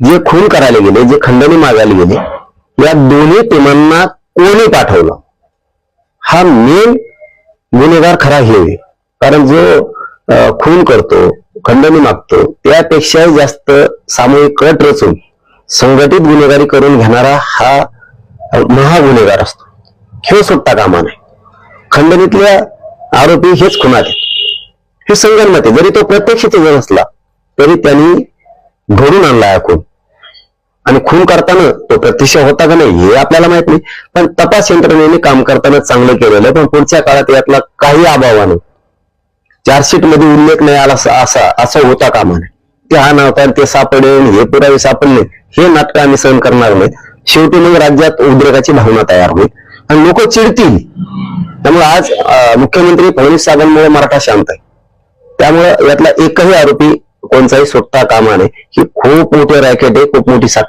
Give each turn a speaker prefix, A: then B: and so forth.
A: जे खून करायला गेले, जे खंडणी मागायला गेले, या दोन्ही टीमांना कोणी पाठवलं हा मेन गुन्हेगार खरा हे होईल. कारण जो खून करतो, खंडणी मागतो, त्यापेक्षाही जास्त सामूहिक कट रचून संघटित गुन्हेगारी करून घेणारा हा महागुन्हेगार असतो. हे सुट्टा कामा नाही. खंडणीतल्या आरोपी हेच खुनात आहेत. हे संगनमत आहे. जरी तो प्रत्यक्ष तिथं नसला तरी त्यांनी घडून आणला खून. आणि खून करताना तो प्रत्यक्ष होता का नाही हे आपल्याला माहित नाही, पण तपास यंत्रणेने काम करताना चांगलं केलेलं आहे. पण पुढच्या काळात यातला काही अभावानं चार्जशीट मध्ये उल्लेख नाही आला असं होता कामा नये. ते हा नव्हता, ते सापडेल, हे पुरावे सापडले, हे नाटक आम्ही सहन करणार नाही. शेवटी मग राज्यात उद्रेकाची भावना तयार होईल आणि लोक चिडतील. त्यामुळे आज मुख्यमंत्री फडणवीस साहेबांमुळे मराठा शांत आहे. त्यामुळे यातला एकही आरोपी कोणताही सुटता कामा नये. ही खूप मोठी रॅकेट आहे, खूप मोठी साखर